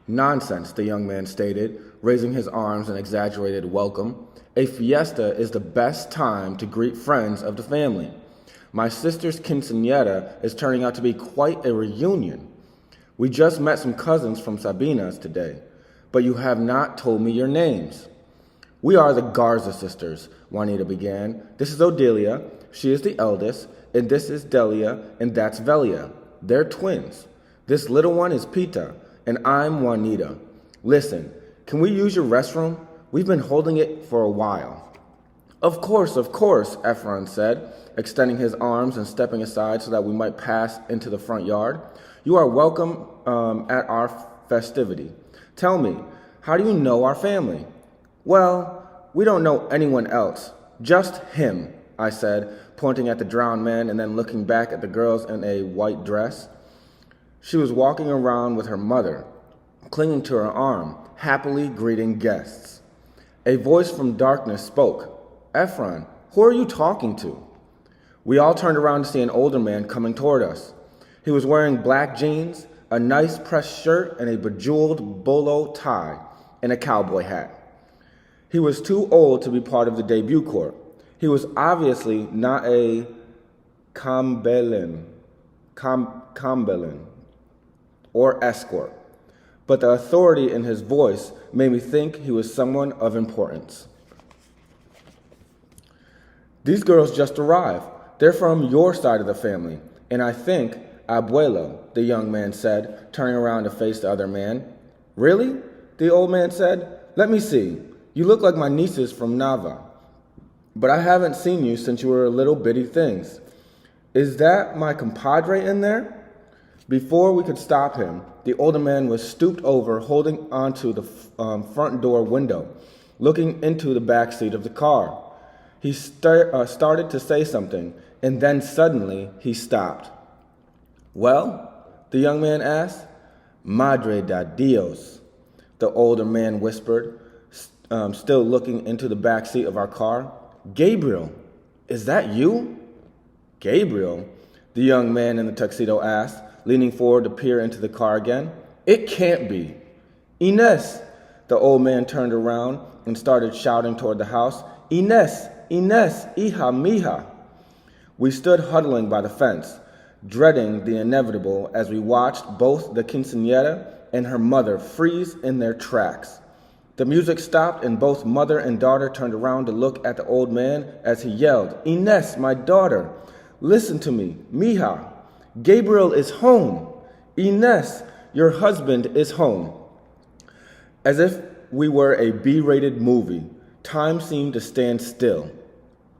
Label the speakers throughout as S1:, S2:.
S1: Nonsense, the young man stated, raising his arms in exaggerated welcome. A fiesta is the best time to greet friends of the family. My sister's quinceañera is turning out to be quite a reunion. We just met some cousins from Sabina's today, but you have not told me your names. We are the Garza sisters, Juanita began. This is Odelia, she is the eldest, and this is Delia, and that's Velia. They're twins. This little one is Pita, and I'm Juanita. Listen, can we use your restroom? We've been holding it for a while. Of course, Ephron said, extending his arms and stepping aside so that we might pass into the front yard. You are welcome at our festivity. Tell me, how do you know our family? Well, we don't know anyone else, just him, I said, pointing at the drowned man and then looking back at the girls in a white dress. She was walking around with her mother, clinging to her arm, happily greeting guests. A voice from darkness spoke. Ephron, who are you talking to? We all turned around to see an older man coming toward us. He was wearing black jeans, a nice pressed shirt, and a bejeweled bolo tie, and a cowboy hat. He was too old to be part of the debut court. He was obviously not a Cambellan or escort, but the authority in his voice made me think he was someone of importance. These girls just arrived. They're from your side of the family, and I think Abuelo, the young man said, turning around to face the other man. Really? The old man said. Let me see. You look like my nieces from Nava, but I haven't seen you since you were little bitty things. Is that my compadre in there? Before we could stop him, the older man was stooped over, holding onto the front door window, looking into the back seat of the car. He started to say something, and then suddenly he stopped. Well? The young man asked. Madre de Dios, the older man whispered, still looking into the back seat of our car. Gabriel, is that you? Gabriel? The young man in the tuxedo asked, leaning forward to peer into the car again. It can't be. Inés! The old man turned around and started shouting toward the house. Inés! Inés! Hija mija! We stood huddling by the fence, dreading the inevitable as we watched both the quinceañera and her mother freeze in their tracks. The music stopped and both mother and daughter turned around to look at the old man as he yelled, Inés, my daughter, listen to me, mija. Gabriel is home. Inés, your husband is home. As if we were a B-rated movie, time seemed to stand still.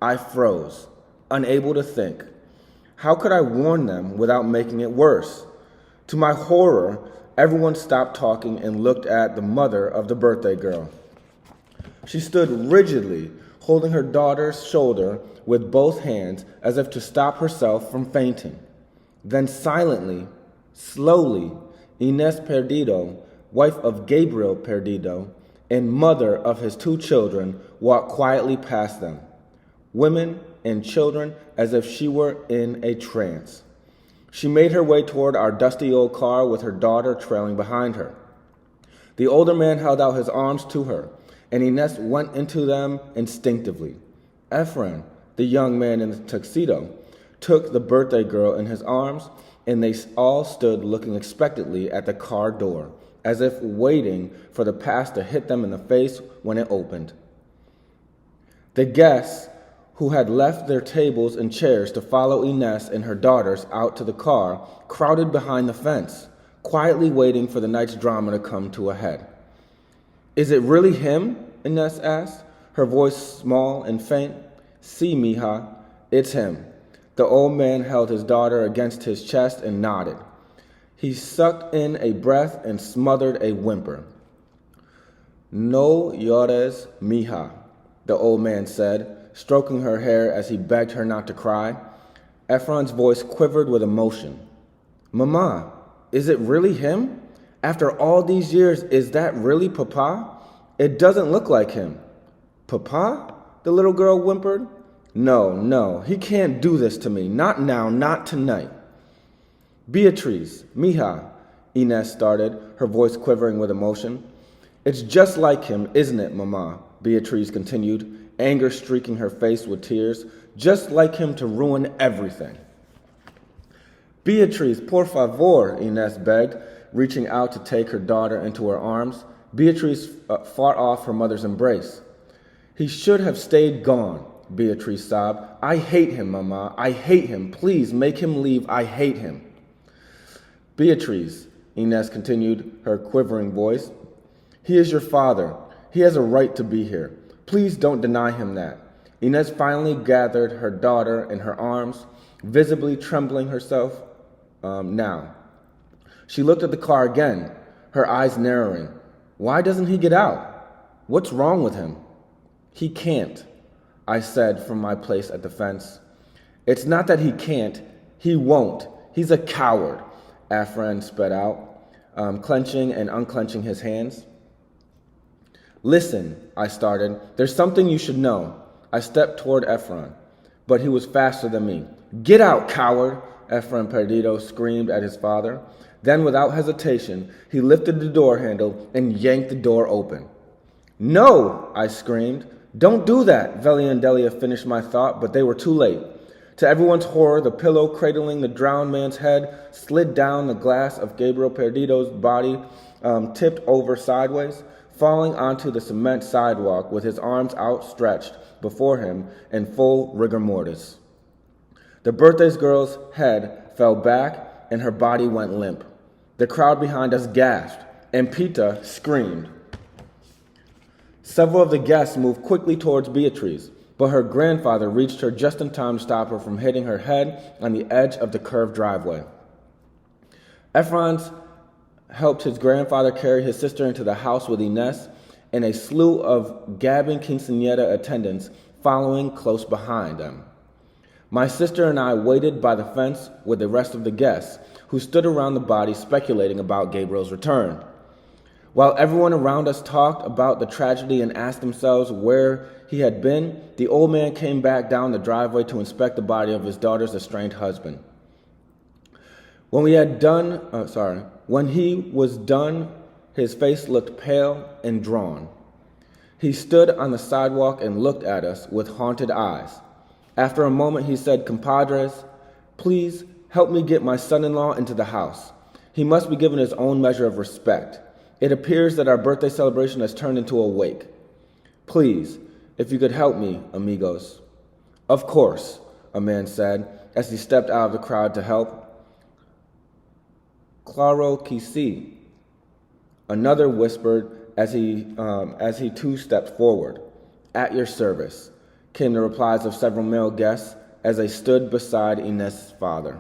S1: I froze, unable to think. How could I warn them without making it worse? To my horror, everyone stopped talking and looked at the mother of the birthday girl. She stood rigidly, holding her daughter's shoulder with both hands as if to stop herself from fainting. Then silently, slowly, Inés Perdido, wife of Gabriel Perdido, and mother of his two children, walked quietly past them, women and children as if she were in a trance. She made her way toward our dusty old car with her daughter trailing behind her. The older man held out his arms to her, and Inés went into them instinctively. Ephron, the young man in the tuxedo, took the birthday girl in his arms, and they all stood looking expectantly at the car door, as if waiting for the past to hit them in the face when it opened. The guests, who had left their tables and chairs to follow Inés and her daughters out to the car, crowded behind the fence, quietly waiting for the night's drama to come to a head. Is it really him? Inés asked, her voice small and faint. Si, mija, it's him. The old man held his daughter against his chest and nodded. He sucked in a breath and smothered a whimper. No llores, mija, the old man said, stroking her hair as he begged her not to cry. Ephron's voice quivered with emotion. Mama, is it really him? After all these years, is that really Papa? It doesn't look like him. Papa? The little girl whimpered. No, he can't do this to me. Not now, not tonight. Beatriz, mija, Inez started, her voice quivering with emotion. It's just like him, isn't it, Mama? Beatriz continued, anger streaking her face with tears. Just like him to ruin everything. Beatriz, por favor, Inez begged, reaching out to take her daughter into her arms. Beatriz fought off her mother's embrace. He should have stayed gone, Beatriz sobbed. I hate him, Mama. I hate him. Please make him leave. I hate him. Beatriz, Inez continued, her quivering voice. He is your father. He has a right to be here. Please don't deny him that. Inez finally gathered her daughter in her arms, visibly trembling herself now. She looked at the car again, her eyes narrowing. Why doesn't he get out? What's wrong with him? He can't, I said from my place at the fence. It's not that he can't, he won't. He's a coward, Afran sped out, clenching and unclenching his hands. Listen, I started, there's something you should know. I stepped toward Efron, but he was faster than me. Get out, coward, Efron Perdido screamed at his father. Then, without hesitation, he lifted the door handle and yanked the door open. No, I screamed. Don't do that, Velia and Delia finished my thought, but they were too late. To everyone's horror, the pillow cradling the drowned man's head slid down the glass of Gabriel Perdido's body, tipped over sideways, falling onto the cement sidewalk with his arms outstretched before him in full rigor mortis. The birthday girl's head fell back and her body went limp. The crowd behind us gasped, and Pita screamed. Several of the guests moved quickly towards Beatriz, but her grandfather reached her just in time to stop her from hitting her head on the edge of the curved driveway. Efron helped his grandfather carry his sister into the house with Inez and a slew of gabbing quinceañera attendants following close behind them. My sister and I waited by the fence with the rest of the guests, who stood around the body speculating about Gabriel's return. While everyone around us talked about the tragedy and asked themselves where he had been, the old man came back down the driveway to inspect the body of his daughter's estranged husband. When he was done, his face looked pale and drawn. He stood on the sidewalk and looked at us with haunted eyes. After a moment, he said, Compadres, please help me get my son-in-law into the house. He must be given his own measure of respect. It appears that our birthday celebration has turned into a wake. Please, if you could help me, amigos. Of course, a man said, as he stepped out of the crowd to help. Claro que sí, another whispered as he too stepped forward. At your service, came the replies of several male guests as they stood beside Inez's father.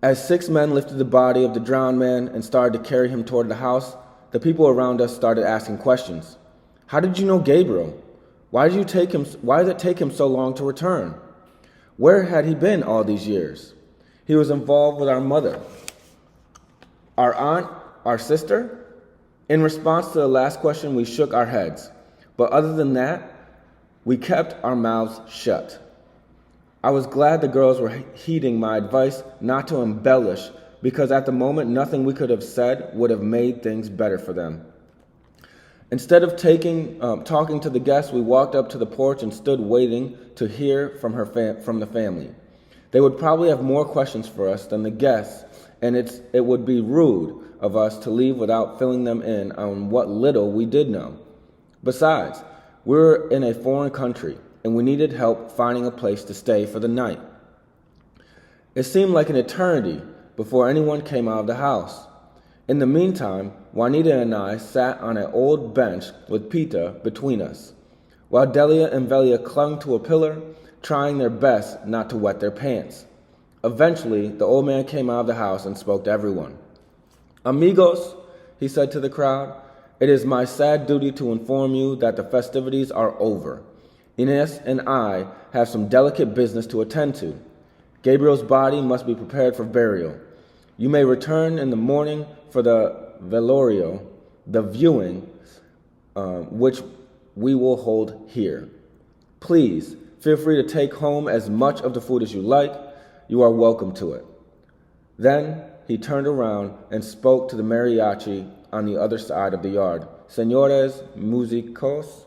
S1: As 6 men lifted the body of the drowned man and started to carry him toward the house, the people around us started asking questions. How did you know Gabriel? Why did it take him so long to return? Where had he been all these years? He was involved with our mother, our aunt, our sister. In response to the last question, we shook our heads. But other than that, we kept our mouths shut. I was glad the girls were heeding my advice not to embellish, because at the moment nothing we could have said would have made things better for them. Instead of talking to the guests, we walked up to the porch and stood waiting to hear from the family. They would probably have more questions for us than the guests, and it would be rude of us to leave without filling them in on what little we did know. Besides, we were in a foreign country, and we needed help finding a place to stay for the night. It seemed like an eternity before anyone came out of the house. In the meantime, Juanita and I sat on an old bench with Pita between us, while Delia and Velia clung to a pillar, trying their best not to wet their pants. Eventually, the old man came out of the house and spoke to everyone. Amigos, he said to the crowd, it is my sad duty to inform you that the festivities are over. Inez and I have some delicate business to attend to. Gabriel's body must be prepared for burial. You may return in the morning for the velorio, the viewing, which we will hold here. Please, feel free to take home as much of the food as you like. You are welcome to it. Then, he turned around and spoke to the mariachi on the other side of the yard. Señores músicos,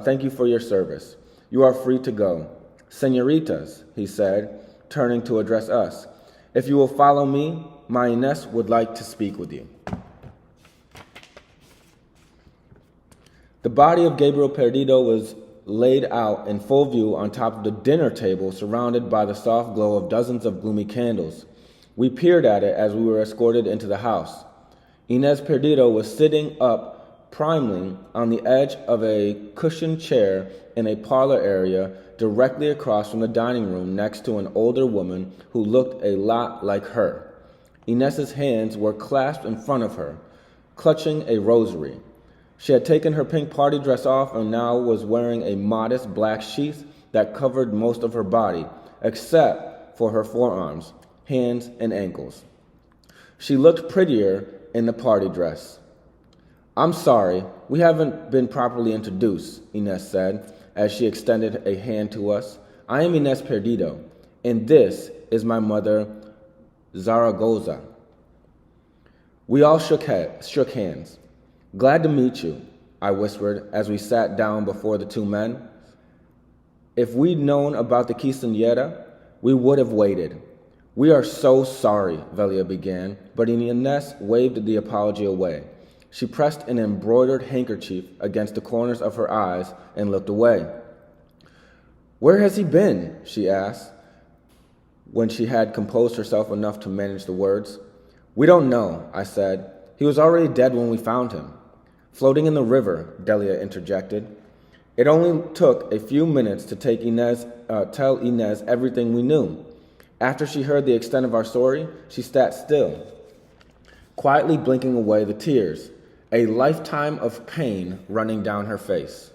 S1: thank you for your service. You are free to go. Señoritas, he said, turning to address us, if you will follow me, my Inés would like to speak with you. The body of Gabriel Perdido was laid out in full view on top of the dinner table, surrounded by the soft glow of dozens of gloomy candles. We peered at it as we were escorted into the house. Inés Perdido was sitting up primly on the edge of a cushioned chair in a parlor area directly across from the dining room next to an older woman who looked a lot like her. Inés's hands were clasped in front of her, clutching a rosary. She had taken her pink party dress off and now was wearing a modest black sheath that covered most of her body, except for her forearms, hands, and ankles. She looked prettier in the party dress. I'm sorry, we haven't been properly introduced, Inés said, as she extended a hand to us. I am Inés Perdido, and this is my mother, Zaragoza. We all shook hands. Glad to meet you, I whispered as we sat down before the two men. If we'd known about the quinceañera, we would have waited. We are so sorry, Velia began, but Inés waved the apology away. She pressed an embroidered handkerchief against the corners of her eyes and looked away. Where has he been? She asked, when she had composed herself enough to manage the words. We don't know, I said. He was already dead when we found him. Floating in the river, Delia interjected. It only took a few minutes to tell Inés everything we knew. After she heard the extent of our story, she sat still, quietly blinking away the tears, a lifetime of pain running down her face.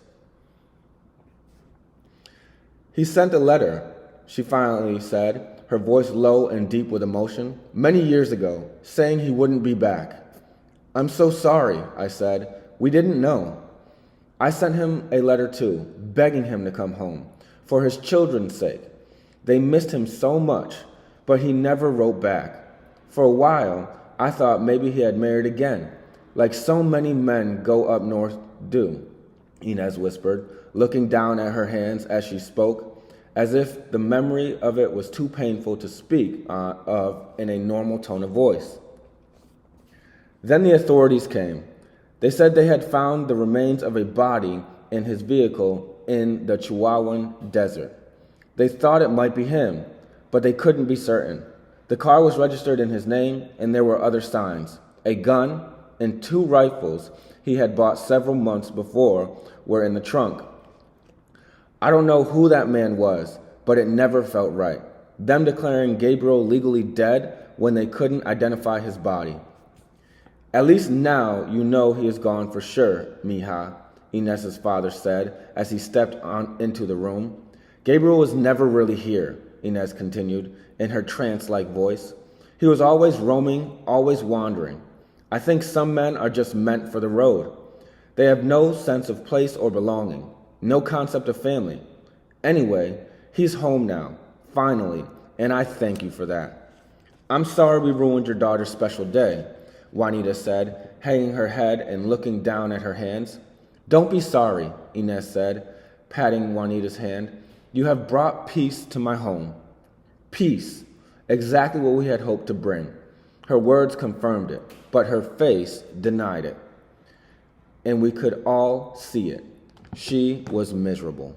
S1: He sent a letter, she finally said, her voice low and deep with emotion, many years ago, saying he wouldn't be back. I'm so sorry, I said. We didn't know. I sent him a letter too, begging him to come home, for his children's sake. They missed him so much, but he never wrote back. For a while, I thought maybe he had married again, like so many men go up north do, Inés whispered, looking down at her hands as she spoke, as if the memory of it was too painful to speak of in a normal tone of voice. Then the authorities came. They said they had found the remains of a body in his vehicle in the Chihuahuan desert. They thought it might be him, but they couldn't be certain. The car was registered in his name, and there were other signs. A gun and 2 rifles he had bought several months before were in the trunk. I don't know who that man was, but it never felt right. Them declaring Gabriel legally dead when they couldn't identify his body. At least now you know he is gone for sure, mija, Inés's father said as he stepped into the room. Gabriel was never really here, Inés continued in her trance-like voice. He was always roaming, always wandering. I think some men are just meant for the road. They have no sense of place or belonging, no concept of family. Anyway, he's home now, finally, and I thank you for that. I'm sorry we ruined your daughter's special day, Juanita said, hanging her head and looking down at her hands. Don't be sorry, Inés said, patting Juanita's hand. You have brought peace to my home. Peace, exactly what we had hoped to bring. Her words confirmed it, but her face denied it. And we could all see it. She was miserable.